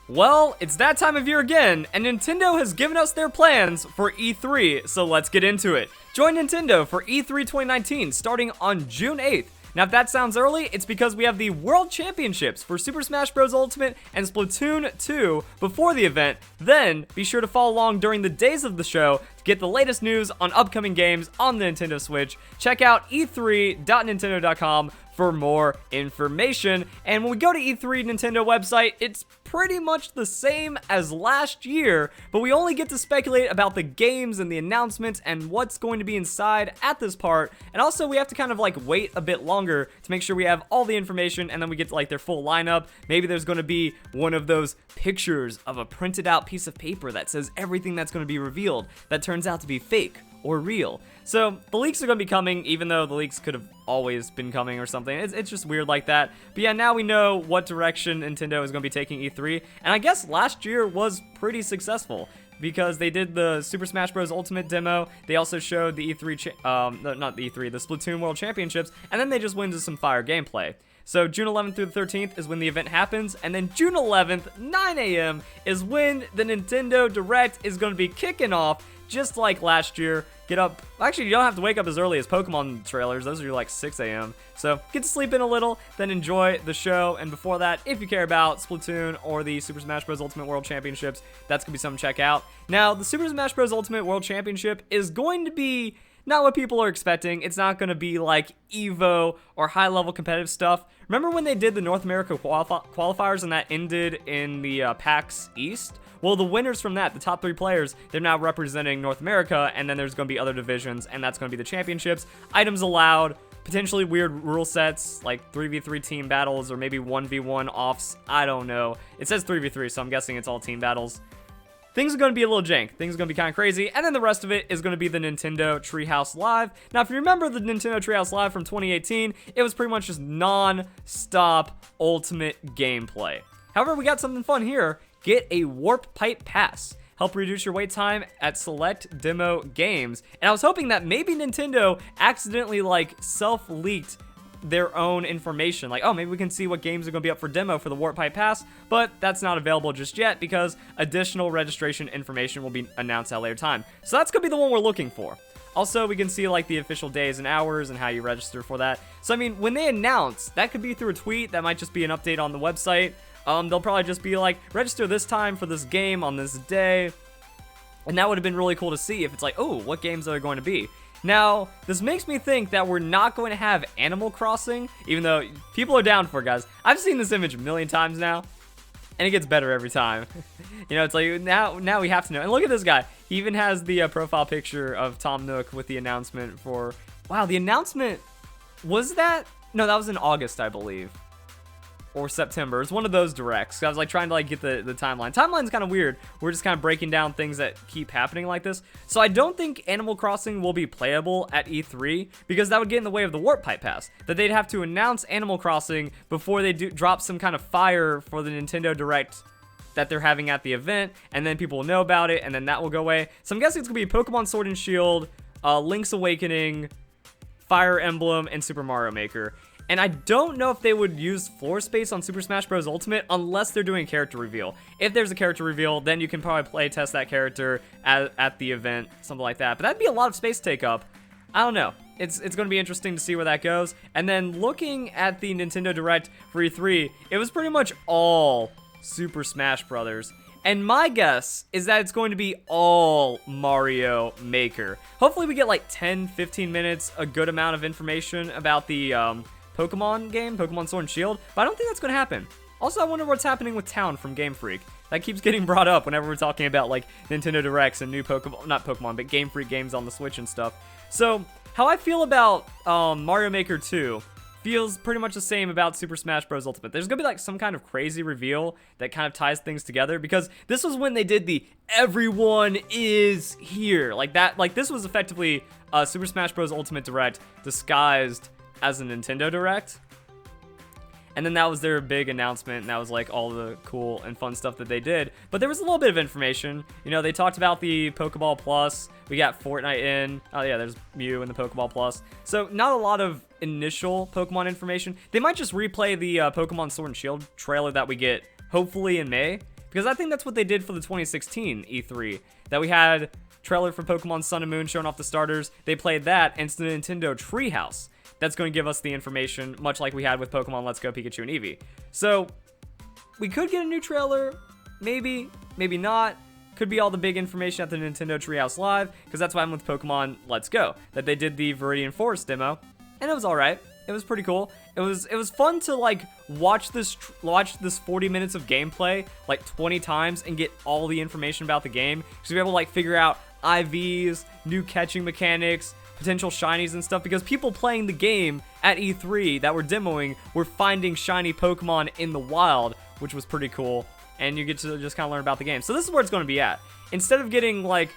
Well, it's that time of year again, and Nintendo has given us their plans for E3, so let's get into it. Join Nintendo for E3 2019 starting on June 8th. Now, if that sounds early, it's because we have the World Championships for Super Smash Bros. Ultimate and Splatoon 2 before the event. Then, be sure to follow along during the days of the show to get the latest news on upcoming games on the Nintendo Switch. Check out e3.nintendo.com for more information. And when we go to E3 Nintendo website, it's pretty much the same as last year, but we only get to speculate about the games and the announcements and what's going to be inside at this part. And also we have to kind of like wait a bit longer to make sure we have all the information, and then we get to like their full lineup. Maybe there's going to be one of those pictures of a printed out piece of paper that says everything that's going to be revealed that turns out to be fake or real. So the leaks are going to be coming, even though the leaks could have always been coming or something. It's just weird like that. But yeah, now we know what direction Nintendo is going to be taking E3. And I guess last year was pretty successful because they did the Super Smash Bros. Ultimate demo. They also showed the not the E3, the Splatoon World Championships. And then they just went into some fire gameplay. So June 11th through the 13th is when the event happens, and then June 11th, 9 a.m. is when the Nintendo Direct is going to be kicking off, just like last year. Get up, actually you don't have to wake up as early as Pokemon trailers, those are like 6 a.m. So get to sleep in a little, then enjoy the show, and before that, if you care about Splatoon or the Super Smash Bros. Ultimate World Championships, that's going to be something to check out. Now, the Super Smash Bros. Ultimate World Championship is going to be not what people are expecting. It's not going to be like EVO or high-level competitive stuff. Remember when they did the North America qualifiers and that ended in the PAX East? Well, the winners from that, the top 3 players, they're now representing North America, and then there's going to be other divisions, and that's going to be the championships. Items allowed, potentially weird rule sets, like 3v3 team battles, or maybe 1v1 offs, I don't know. It says 3v3, so I'm guessing it's all team battles. Things are going to be a little jank. Things are going to be kind of crazy. And then the rest of it is going to be the Nintendo Treehouse Live. Now, if you remember the Nintendo Treehouse Live from 2018, it was pretty much just non-stop ultimate gameplay. However, we got something fun here. Get a Warp Pipe Pass. Help reduce your wait time at select demo games. And I was hoping that maybe Nintendo accidentally like self-leaked their own information, like, oh, maybe we can see what games are going to be up for demo for the Warp Pipe Pass, but that's not available just yet because additional registration information will be announced at a later time. So that's going to be the one we're looking for. Also, we can see like the official days and hours and how you register for that. So I mean, when they announce, that could be through a tweet, that might just be an update on the website. They'll probably just be like, register this time for this game on this day. And that would have been really cool to see if it's like, oh, what games are there going to be? Now, this makes me think that we're not going to have Animal Crossing, even though people are down for it, guys. I've seen this image a million times now, and it gets better every time. You know, it's like, now we have to know. And look at this guy. He even has the profile picture of Tom Nook with the announcement for... Wow, the announcement... Was that... No, that was in August, I believe. Or September. It's one of those directs. I was like trying to like get the timeline. Timeline's kind of weird. We're just kind of breaking down things that keep happening like this. So I don't think Animal Crossing will be playable at E3 because that would get in the way of the Warp Pipe Pass. That they'd have to announce Animal Crossing before they drop some kind of fire for the Nintendo Direct that they're having at the event, and then people will know about it, and then that will go away. So I'm guessing it's gonna be Pokemon Sword and Shield, Link's Awakening, Fire Emblem, and Super Mario Maker. And I don't know if they would use floor space on Super Smash Bros. Ultimate unless they're doing a character reveal. If there's a character reveal, then you can probably play test that character at the event, something like that. But that'd be a lot of space take up. I don't know. It's going to be interesting to see where that goes. And then looking at the Nintendo Direct for E3, it was pretty much all Super Smash Brothers. And my guess is that it's going to be all Mario Maker. Hopefully we get like 10, 15 minutes, a good amount of information about the Pokemon game, Pokemon Sword and Shield, but I don't think that's going to happen. Also, I wonder what's happening with Town from Game Freak. That keeps getting brought up whenever we're talking about like Nintendo Directs and new Pokemon, not Pokemon, but Game Freak games on the Switch and stuff. So, how I feel about Mario Maker 2 feels pretty much the same about Super Smash Bros. Ultimate. There's gonna be like some kind of crazy reveal that kind of ties things together, because this was when they did the everyone is here, like that. Like this was effectively Super Smash Bros. Ultimate Direct disguised as a Nintendo Direct. And then that was their big announcement, and that was like all the cool and fun stuff that they did. But there was a little bit of information. You know, they talked about the Pokeball Plus. We got Fortnite in. Oh yeah, there's Mew in the Pokeball Plus. So not a lot of initial Pokemon information. They might just replay the Pokemon Sword and Shield trailer that we get hopefully in May, because I think that's what they did for the 2016 E3, that we had trailer for Pokemon Sun and Moon showing off the starters. They played that, and it's the Nintendo Treehouse that's going to give us the information, much like we had with Pokemon Let's Go Pikachu and Eevee. So we could get a new trailer, maybe not. Could be all the big information at the Nintendo Treehouse Live, because that's what happened with Pokemon Let's Go, that they did the Viridian Forest demo, and it was alright. It was pretty cool. It was fun to like watch this 40 minutes of gameplay like 20 times and get all the information about the game, because you're able to like figure out IVs, new catching mechanics, potential shinies and stuff, because people playing the game at E3 that were demoing were finding shiny Pokemon in the wild, which was pretty cool. And you get to just kind of learn about the game. So this is where it's going to be at. Instead of getting like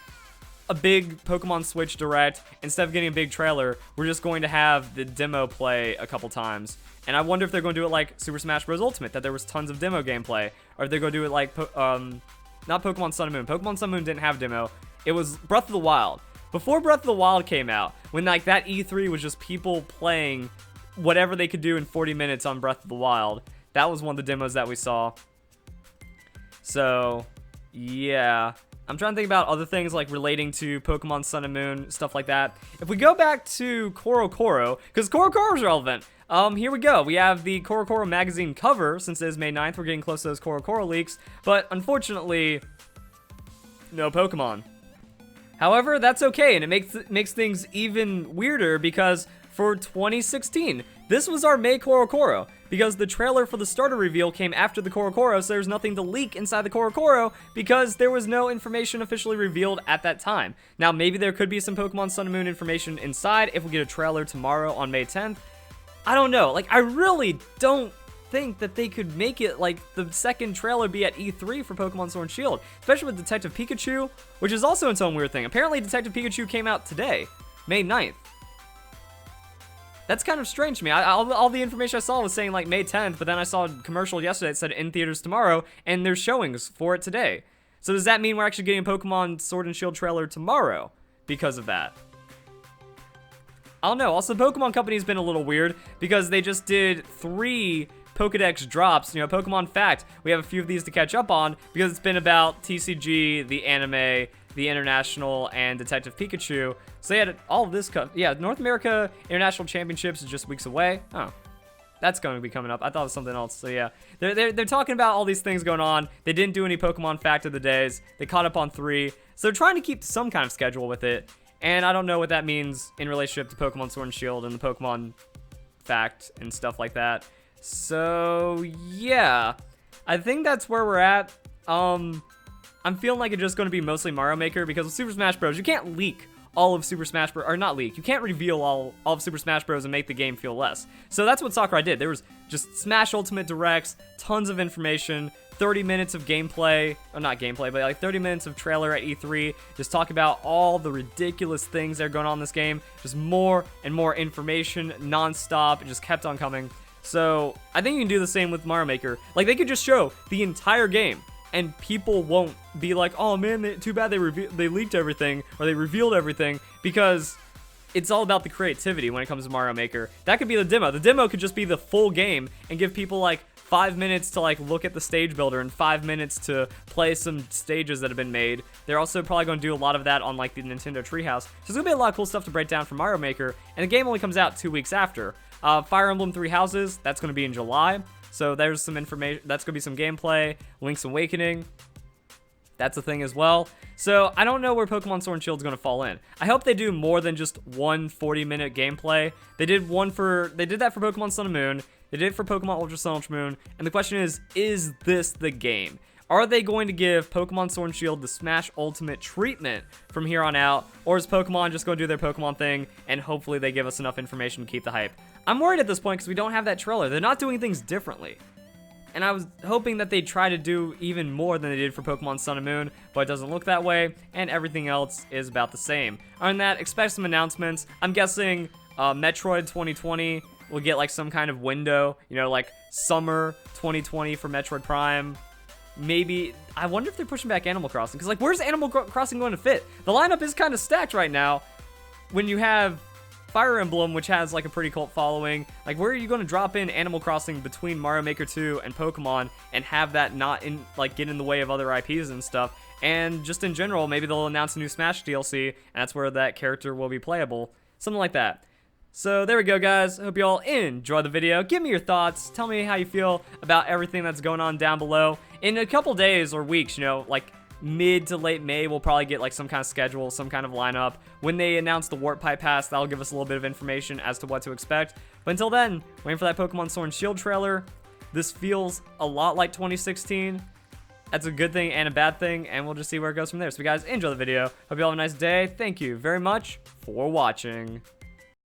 a big Pokemon Switch Direct, instead of getting a big trailer, we're just going to have the demo play a couple times. And I wonder if they're going to do it like Super Smash Bros. Ultimate, that there was tons of demo gameplay, or if they're going to do it like not Pokemon Sun and Moon. Pokemon Sun and Moon didn't have demo. It was Breath of the Wild. Before Breath of the Wild came out, when like that E3 was just people playing whatever they could do in 40 minutes on Breath of the Wild, that was one of the demos that we saw. So, yeah. I'm trying to think about other things like relating to Pokemon Sun and Moon, stuff like that. If we go back to Korokoro, because Korokoro is relevant. Here we go. We have the Korokoro magazine cover. Since it is May 9th, we're getting close to those Korokoro leaks. But unfortunately, no Pokemon. However, that's okay, and it makes things even weirder, because for 2016, this was our May Korokoro, because the trailer for the starter reveal came after the Korokoro, so there's nothing to leak inside the Korokoro, because there was no information officially revealed at that time. Now, maybe there could be some Pokemon Sun and Moon information inside if we get a trailer tomorrow on May 10th. I don't know. Like, I really don't think that they could make it like the second trailer be at E3 for Pokemon Sword and Shield, especially with Detective Pikachu, which is also its own weird thing. Apparently, Detective Pikachu came out today, May 9th. That's kind of strange to me. All the information I saw was saying like May 10th, but then I saw a commercial yesterday that said in theaters tomorrow, and there's showings for it today. So does that mean we're actually getting a Pokemon Sword and Shield trailer tomorrow because of that? I don't know. Also, the Pokemon Company's been a little weird, because they just did 3 Pokedex drops. You know, Pokemon Fact, we have a few of these to catch up on, because it's been about TCG, the anime, the International, and Detective Pikachu. So they had all of this. Yeah, North America International Championships is just weeks away. Oh, that's going to be coming up. I thought it was something else. So yeah, they're talking about all these things going on. They didn't do any Pokemon Fact of the days. They caught up on 3. So they're trying to keep some kind of schedule with it. And I don't know what that means in relationship to Pokemon Sword and Shield and the Pokemon Fact and stuff like that. So yeah, I think that's where we're at. I'm feeling like it's just going to be mostly Mario Maker, because with Super Smash Bros, you can't leak all of Super Smash Bros, or not leak, you can't reveal all of Super Smash Bros and make the game feel less. So that's what Sakurai did. There was just Smash Ultimate Directs, tons of information, 30 minutes of gameplay, or not gameplay, but like 30 minutes of trailer at E3, just talk about all the ridiculous things that are going on in this game, just more and more information, non-stop. It just kept on coming. So I think you can do the same with Mario Maker. Like, they could just show the entire game, and people won't be like, oh man, too bad they leaked everything, or they revealed everything, because it's all about the creativity when it comes to Mario Maker. That could be the demo. The demo could just be the full game and give people like 5 minutes to like look at the stage builder and 5 minutes to play some stages that have been made. They're also probably going to do a lot of that on like the Nintendo Treehouse. So there's going to be a lot of cool stuff to break down for Mario Maker, and the game only comes out 2 weeks after. Fire Emblem Three Houses, that's going to be in July. So there's some information, that's going to be some gameplay. Link's Awakening, that's a thing as well. So I don't know where Pokemon Sword and Shield is going to fall in. I hope they do more than just one 40-minute gameplay. They did that for Pokemon Sun and Moon. They did it for Pokemon Ultra Sun, Ultra Moon. And the question is this the game? Are they going to give Pokemon Sword and Shield the Smash Ultimate treatment from here on out? Or is Pokemon just going to do their Pokemon thing, and hopefully they give us enough information to keep the hype? I'm worried at this point because we don't have that trailer. They're not doing things differently. And I was hoping that they'd try to do even more than they did for Pokemon Sun and Moon, but it doesn't look that way, and everything else is about the same. Other than that, expect some announcements. I'm guessing Metroid 2020 will get like some kind of window, you know, like summer 2020 for Metroid Prime. Maybe, I wonder if they're pushing back Animal Crossing, because like, where's Animal Crossing going to fit? The lineup is kind of stacked right now when you have Fire Emblem, which has like a pretty cult following. Like, where are you going to drop in Animal Crossing between Mario Maker 2 and Pokemon and have that not in like get in the way of other IPs and stuff? And just in general, maybe they'll announce a new Smash DLC, and that's where that character will be playable. Something like that. So there we go, guys. I hope you all enjoyed the video. Give me your thoughts. Tell me how you feel about everything that's going on down below. In a couple days or weeks, you know, like mid to late May, we'll probably get like some kind of schedule, some kind of lineup. When they announce the Warp Pipe Pass, that'll give us a little bit of information as to what to expect. But until then, waiting for that Pokemon Sword and Shield trailer. This feels a lot like 2016. That's a good thing and a bad thing, and we'll just see where it goes from there. So, guys, enjoy the video. Hope you all have a nice day. Thank you very much for watching.